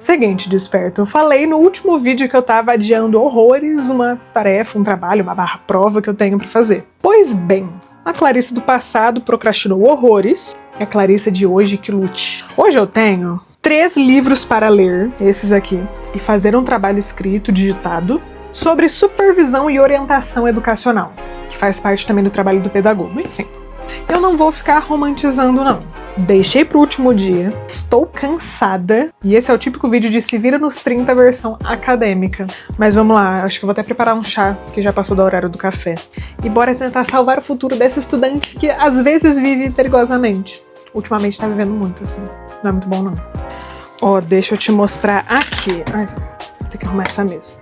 Seguinte, desperto. Eu falei no último vídeo que eu tava adiando horrores uma tarefa, um trabalho, uma prova que eu tenho pra fazer. Pois bem, a Clarissa do passado procrastinou horrores, e a Clarissa de hoje que lute. Hoje eu tenho 3 livros para ler, esses aqui, e fazer um trabalho escrito, digitado, sobre supervisão e orientação educacional, que faz parte também do trabalho do pedagogo, enfim. Eu não vou ficar romantizando, não. Deixei pro último dia, estou cansada, e esse é o típico vídeo de se vira nos 30 versão acadêmica. Mas vamos lá, acho que eu vou até preparar um chá, que já passou do horário do café. E bora tentar salvar o futuro dessa estudante que às vezes vive perigosamente. Ultimamente tá vivendo muito, assim. Não é muito bom, não. Ó, deixa eu te mostrar aqui. Ai, vou ter que arrumar essa mesa.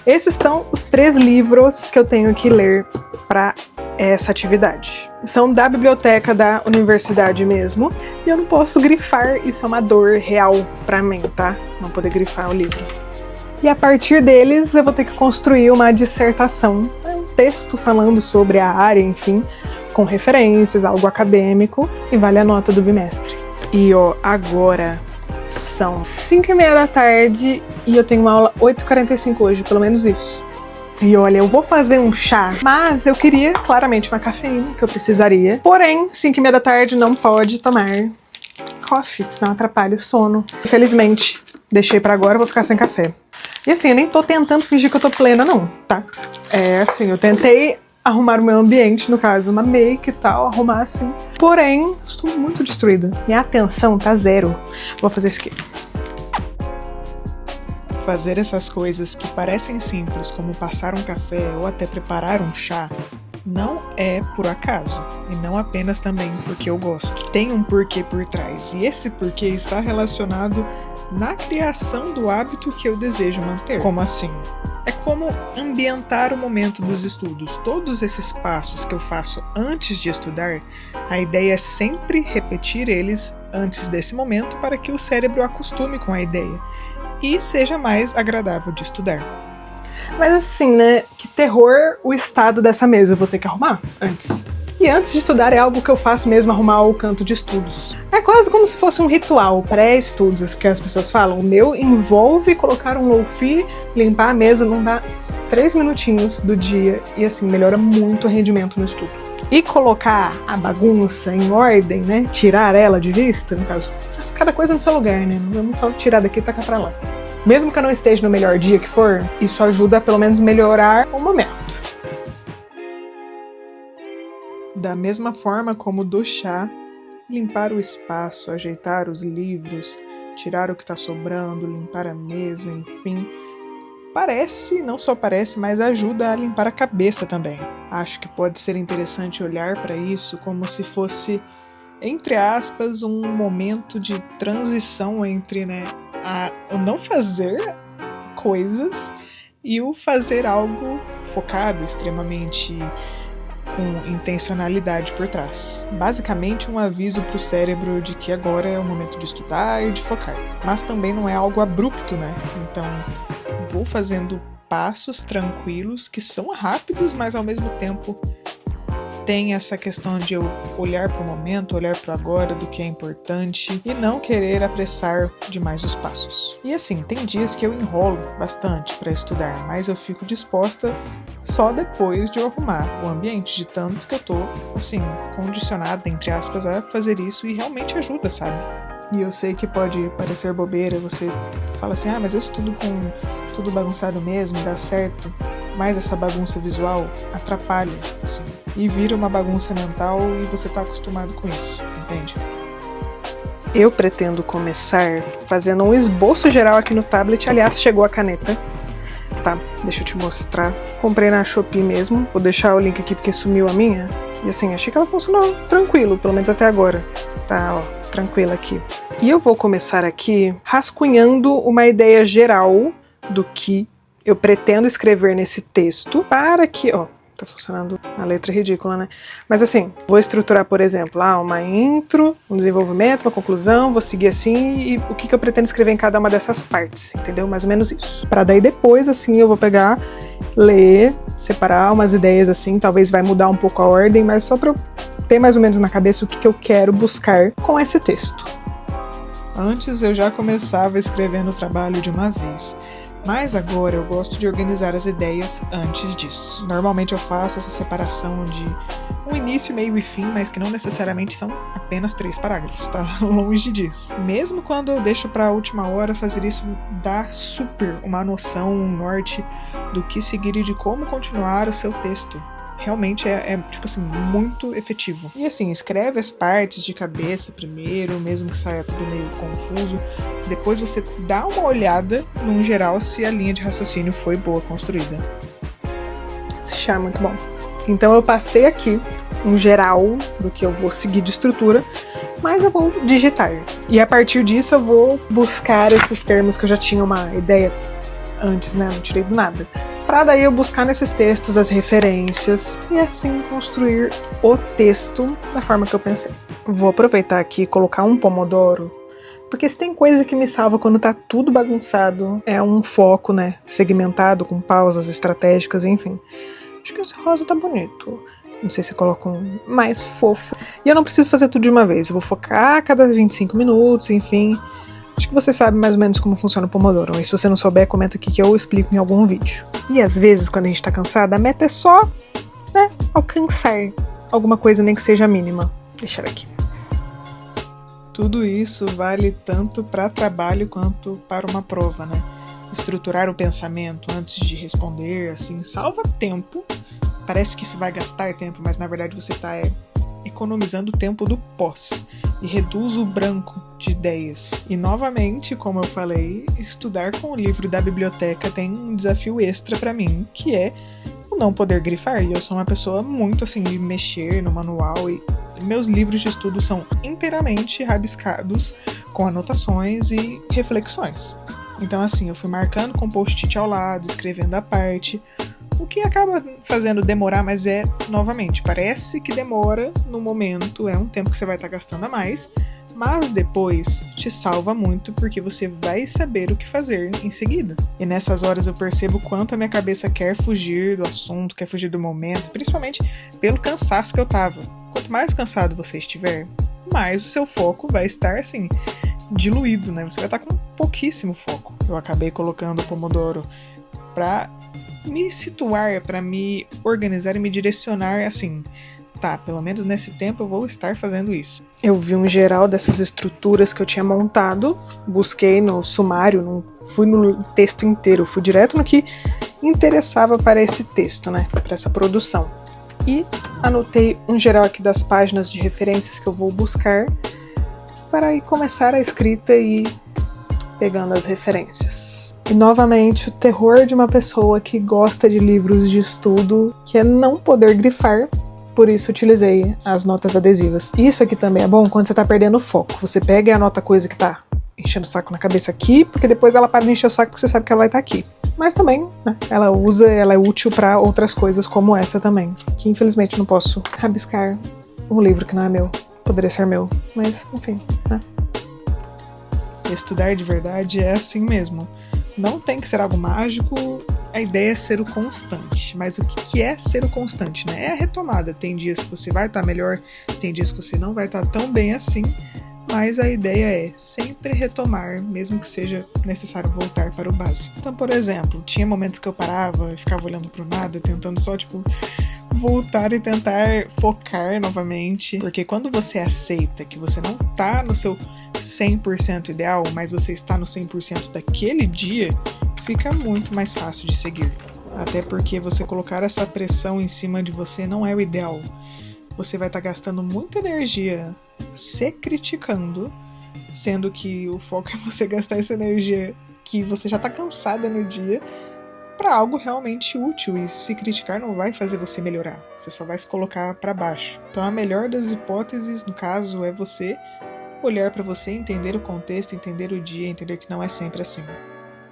Esses são os 3 livros que eu tenho que ler para essa atividade. São da biblioteca da universidade mesmo, e eu não posso grifar, isso é uma dor real para mim, tá? Não poder grifar o livro. E a partir deles eu vou ter que construir uma dissertação, um texto falando sobre a área, enfim, com referências, algo acadêmico, e vale a nota do bimestre. E ó, agora são 5h30 da tarde e eu tenho uma aula 8h45 hoje, pelo menos isso. E olha, eu vou fazer um chá, mas eu queria claramente uma cafeína, que eu precisaria. Porém, 5h30 da tarde não pode tomar coffee, senão atrapalha o sono. Infelizmente, deixei pra agora, vou ficar sem café. E assim, eu nem tô tentando fingir que eu tô plena não, tá? É assim, eu tentei arrumar o meu ambiente, no caso, uma make e tal, arrumar assim. Porém, estou muito destruída. Minha atenção tá 0. Vou fazer isso aqui. Fazer essas coisas que parecem simples, como passar um café ou até preparar um chá, não é por acaso, e não apenas também porque eu gosto. Tem um porquê por trás, e esse porquê está relacionado na criação do hábito que eu desejo manter. Como assim? É como ambientar o momento dos estudos. Todos esses passos que eu faço antes de estudar, a ideia é sempre repetir eles antes desse momento para que o cérebro acostume com a ideia e seja mais agradável de estudar. Mas assim, né, que terror o estado dessa mesa, eu vou ter que arrumar antes. E antes de estudar é algo que eu faço mesmo, arrumar o canto de estudos. É quase como se fosse um ritual pré-estudos, que as pessoas falam. O meu envolve colocar um low-fi, limpar a mesa, não dá 3 minutinhos do dia e assim, melhora muito o rendimento no estudo. E colocar a bagunça em ordem, né, tirar ela de vista, no caso, cada coisa no seu lugar, né, não vamos só tirar daqui e tacar pra lá. Mesmo que eu não esteja no melhor dia que for, isso ajuda a pelo menos melhorar o momento. Da mesma forma como do chá, limpar o espaço, ajeitar os livros, tirar o que está sobrando, limpar a mesa, enfim, parece, não só parece, mas ajuda a limpar a cabeça também. Acho que pode ser interessante olhar para isso como se fosse, entre aspas, um momento de transição entre, né, o não fazer coisas e o fazer algo focado, extremamente com intencionalidade por trás. Basicamente um aviso para o cérebro de que agora é o momento de estudar e de focar. Mas também não é algo abrupto, né? Então vou fazendo passos tranquilos que são rápidos, mas ao mesmo tempo tem essa questão de eu olhar para o momento, olhar para o agora, do que é importante e não querer apressar demais os passos. E assim, tem dias que eu enrolo bastante para estudar, mas eu fico disposta só depois de eu arrumar o ambiente, de tanto que eu tô, assim, condicionada, entre aspas, a fazer isso e realmente ajuda, sabe? E eu sei que pode parecer bobeira, você fala assim, mas eu estudo com tudo bagunçado mesmo, dá certo, mas essa bagunça visual atrapalha, assim, e vira uma bagunça mental e você tá acostumado com isso, entende? Eu pretendo começar fazendo um esboço geral aqui no tablet, aliás, chegou a caneta, tá? Deixa eu te mostrar. Comprei na Shopee mesmo, vou deixar o link aqui porque sumiu a minha, e assim, achei que ela funcionou tranquilo, pelo menos até agora, tá, ó, tranquila aqui. E eu vou começar aqui rascunhando uma ideia geral do que eu pretendo escrever nesse texto para que, ó, tá funcionando a letra ridícula, né? Mas assim, vou estruturar, por exemplo, uma intro, um desenvolvimento, uma conclusão, vou seguir assim e o que eu pretendo escrever em cada uma dessas partes, entendeu? Mais ou menos isso. Para daí depois, assim, eu vou pegar, ler, separar umas ideias assim, talvez vai mudar um pouco a ordem, mas só para eu ter mais ou menos na cabeça o que eu quero buscar com esse texto. Antes eu já começava escrevendo o trabalho de uma vez, mas agora eu gosto de organizar as ideias antes disso. Normalmente eu faço essa separação de um início, meio e fim, mas que não necessariamente são apenas 3 parágrafos, tá? Longe disso. Mesmo quando eu deixo para a última hora, fazer isso dá super uma noção, um norte do que seguir e de como continuar o seu texto. Realmente tipo assim, muito efetivo. E assim, escreve as partes de cabeça primeiro, mesmo que saia tudo meio confuso. Depois você dá uma olhada, num geral, se a linha de raciocínio foi boa construída. Esse chá é muito bom. Então eu passei aqui um geral do que eu vou seguir de estrutura, mas eu vou digitar. E a partir disso eu vou buscar esses termos que eu já tinha uma ideia antes, né? Não tirei do nada. Para daí eu buscar nesses textos as referências e assim construir o texto da forma que eu pensei. Vou aproveitar aqui e colocar um pomodoro, porque se tem coisa que me salva quando tá tudo bagunçado, é um foco, né, segmentado, com pausas estratégicas, enfim. Acho que esse rosa tá bonito. Não sei se eu coloco um mais fofo. E eu não preciso fazer tudo de uma vez, eu vou focar a cada 25 minutos, enfim. Acho que você sabe mais ou menos como funciona o Pomodoro, mas se você não souber, comenta aqui que eu explico em algum vídeo. E às vezes, quando a gente tá cansada, a meta é só, né, alcançar alguma coisa, nem que seja mínima. Deixar aqui. Tudo isso vale tanto para trabalho quanto para uma prova, né? Estruturar o pensamento antes de responder, assim, salva tempo. Parece que se vai gastar tempo, mas na verdade você tá economizando o tempo do pós e reduz o branco de ideias. E novamente, como eu falei, estudar com o livro da biblioteca tem um desafio extra para mim, que é o não poder grifar. E eu sou uma pessoa muito assim de mexer no manual e meus livros de estudo são inteiramente rabiscados com anotações e reflexões. Então assim, eu fui marcando com post-it ao lado, escrevendo à parte, o que acaba fazendo demorar, mas novamente, parece que demora no momento, é um tempo que você vai estar gastando a mais, mas depois te salva muito porque você vai saber o que fazer em seguida. E nessas horas eu percebo quanto a minha cabeça quer fugir do assunto, quer fugir do momento, principalmente pelo cansaço que eu tava. Quanto mais cansado você estiver, mais o seu foco vai estar assim, diluído, né? Você vai estar com pouquíssimo foco. Eu acabei colocando o Pomodoro pra me situar, para me organizar e me direcionar assim, tá, pelo menos nesse tempo eu vou estar fazendo isso. Eu vi um geral dessas estruturas que eu tinha montado, busquei no sumário, não fui no texto inteiro, fui direto no que interessava para esse texto, né, para essa produção. E anotei um geral aqui das páginas de referências que eu vou buscar para aí começar a escrita e pegando as referências. E novamente o terror de uma pessoa que gosta de livros de estudo, que é não poder grifar, por isso utilizei as notas adesivas. Isso aqui também é bom quando você tá perdendo o foco. Você pega e anota a coisa que tá enchendo o saco na cabeça aqui, porque depois ela para de encher o saco porque você sabe que ela vai estar aqui. Mas também, né, ela é útil para outras coisas como essa também, que infelizmente não posso rabiscar um livro que não é meu. Poderia ser meu, mas enfim, né. Estudar de verdade é assim mesmo. Não tem que ser algo mágico, a ideia é ser o constante. Mas o que é ser o constante, né? É a retomada. Tem dias que você vai estar melhor, tem dias que você não vai estar tão bem assim, mas a ideia é sempre retomar, mesmo que seja necessário voltar para o básico. Então, por exemplo, tinha momentos que eu parava e ficava olhando para o nada, tentando só, voltar e tentar focar novamente. Porque quando você aceita que você não tá no seu 100% ideal, mas você está no 100% daquele dia, fica muito mais fácil de seguir. Até porque você colocar essa pressão em cima de você não é o ideal. Você vai estar gastando muita energia se criticando, sendo que o foco é você gastar essa energia que você já está cansada no dia para algo realmente útil, e se criticar não vai fazer você melhorar, você só vai se colocar para baixo. Então a melhor das hipóteses, no caso, é você olhar para você, entender o contexto, entender o dia, entender que não é sempre assim.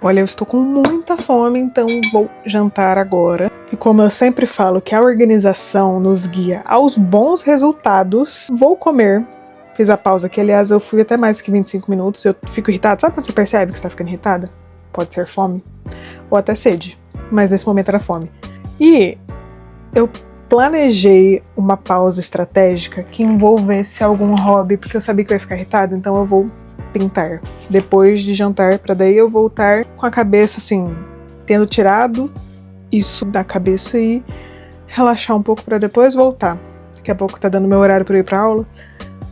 Olha, eu estou com muita fome, então vou jantar agora. E como eu sempre falo que a organização nos guia aos bons resultados, vou comer. Fiz a pausa aqui, aliás, eu fui até mais que 25 minutos, eu fico irritada. Sabe quando você percebe que você está ficando irritada? Pode ser fome, ou até sede, mas nesse momento era fome. E eu planejei uma pausa estratégica que envolvesse algum hobby, porque eu sabia que eu ia ficar irritada, então eu vou pintar depois de jantar, para daí eu voltar com a cabeça assim, tendo tirado isso da cabeça e relaxar um pouco para depois voltar. Daqui a pouco tá dando meu horário para ir pra aula,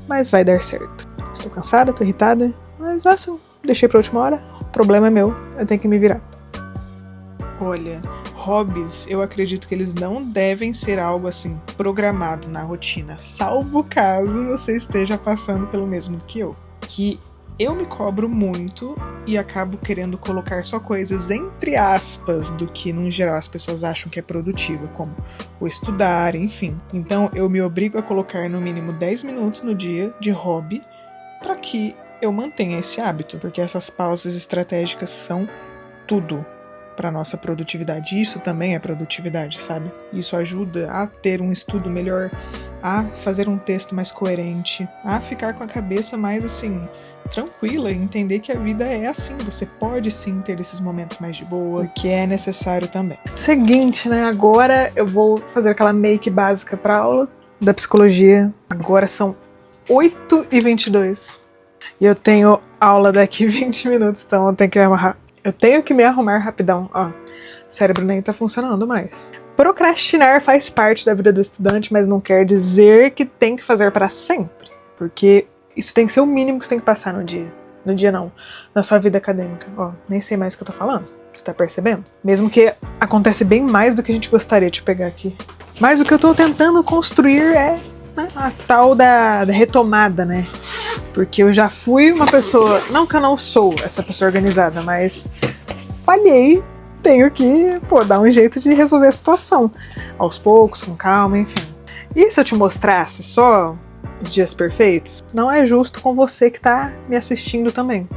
mas vai dar certo. Estou cansada, tô irritada, mas assim, deixei pra última hora, o problema é meu, eu tenho que me virar. Olha, hobbies, eu acredito que eles não devem ser algo assim, programado na rotina, salvo caso você esteja passando pelo mesmo que eu. Que eu me cobro muito e acabo querendo colocar só coisas entre aspas do que, no geral, as pessoas acham que é produtiva, como o estudar, enfim. Então, eu me obrigo a colocar no mínimo 10 minutos no dia de hobby para que eu mantenha esse hábito, porque essas pausas estratégicas são tudo para nossa produtividade. Isso também é produtividade, sabe? Isso ajuda a ter um estudo melhor, a fazer um texto mais coerente, a ficar com a cabeça mais assim, tranquila e entender que a vida é assim. Você pode sim ter esses momentos mais de boa, que é necessário também. Seguinte, né? Agora eu vou fazer aquela make básica para aula da psicologia. Agora são 8h22 e eu tenho aula daqui 20 minutos, então eu tenho que me arrumar rapidão. Ó, o cérebro nem tá funcionando mais. Procrastinar faz parte da vida do estudante, mas não quer dizer que tem que fazer para sempre, porque isso tem que ser o mínimo que você tem que passar no dia. No dia não, na sua vida acadêmica. Ó, nem sei mais o que eu tô falando. Você tá percebendo? Mesmo que acontece bem mais do que a gente gostaria de pegar aqui. Mas o que eu tô tentando construir é, né, a tal da retomada, né? Porque eu já fui uma pessoa... Não que eu não sou essa pessoa organizada, mas falhei. Tenho que, dar um jeito de resolver a situação. Aos poucos, com calma, enfim. E se eu te mostrasse só os dias perfeitos? Não é justo com você que tá me assistindo também,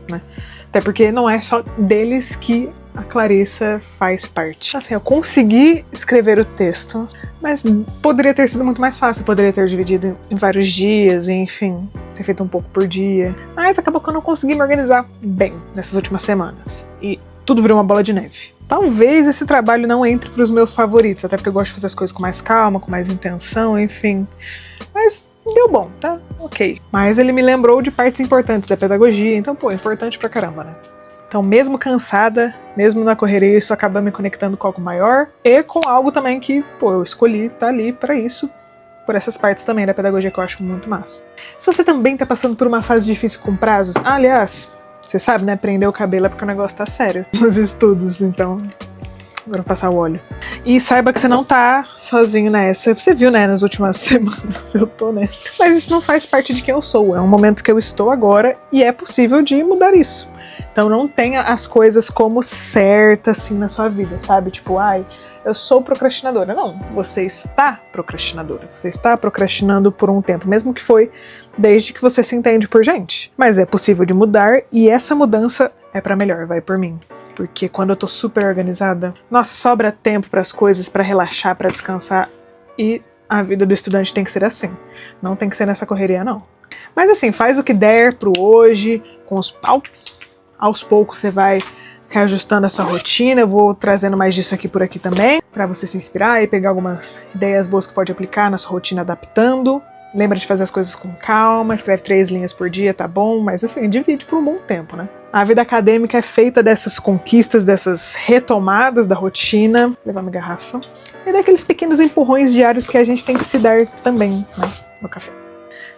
né? Até porque não é só deles que a Clarissa faz parte. Assim, eu consegui escrever o texto, mas poderia ter sido muito mais fácil. Eu poderia ter dividido em vários dias, enfim, ter feito um pouco por dia. Mas acabou que eu não consegui me organizar bem nessas últimas semanas. E tudo virou uma bola de neve. Talvez esse trabalho não entre para os meus favoritos, até porque eu gosto de fazer as coisas com mais calma, com mais intenção, enfim. Mas deu bom, tá? Ok. Mas ele me lembrou de partes importantes da pedagogia, então, importante pra caramba, né? Então, mesmo cansada, mesmo na correria, isso acaba me conectando com algo maior e com algo também que, eu escolhi tá ali pra isso, por essas partes também da pedagogia que eu acho muito massa. Se você também tá passando por uma fase difícil com prazos, aliás, você sabe, né, prender o cabelo é porque o negócio tá sério nos estudos, então agora vou passar o óleo. E saiba que você não tá sozinho nessa. Você viu, né, nas últimas semanas eu tô nessa. Mas isso não faz parte de quem eu sou, é um momento que eu estou agora e é possível de mudar isso. Então não tenha as coisas como certas assim na sua vida, sabe? Tipo, eu sou procrastinadora. Não, você está procrastinadora. Você está procrastinando por um tempo, mesmo que foi desde que você se entende por gente. Mas é possível de mudar e essa mudança é pra melhor, vai por mim. Porque quando eu tô super organizada, nossa, sobra tempo pras coisas, pra relaxar, pra descansar. E a vida do estudante tem que ser assim. Não tem que ser nessa correria, não. Mas assim, faz o que der pro hoje, aos poucos você vai reajustando a sua rotina. Eu vou trazendo mais disso aqui por aqui também, pra você se inspirar e pegar algumas ideias boas que pode aplicar na sua rotina adaptando. Lembra de fazer as coisas com calma, escreve 3 linhas por dia, tá bom? Mas assim, divide por um bom tempo, né? A vida acadêmica é feita dessas conquistas, dessas retomadas da rotina. Vou levar minha garrafa. E daqueles pequenos empurrões diários que a gente tem que se dar também, né? No café.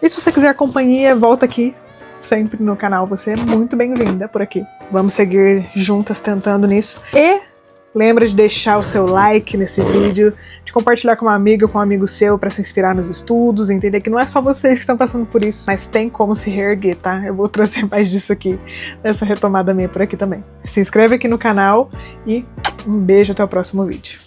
E se você quiser companhia, volta aqui sempre no canal. Você é muito bem-vinda por aqui. Vamos seguir juntas tentando nisso. E lembra de deixar o seu like nesse vídeo, de compartilhar com uma amiga ou com um amigo seu para se inspirar nos estudos, entender que não é só vocês que estão passando por isso, mas tem como se reerguer, tá? Eu vou trazer mais disso aqui, nessa retomada minha por aqui também. Se inscreve aqui no canal e um beijo até o próximo vídeo.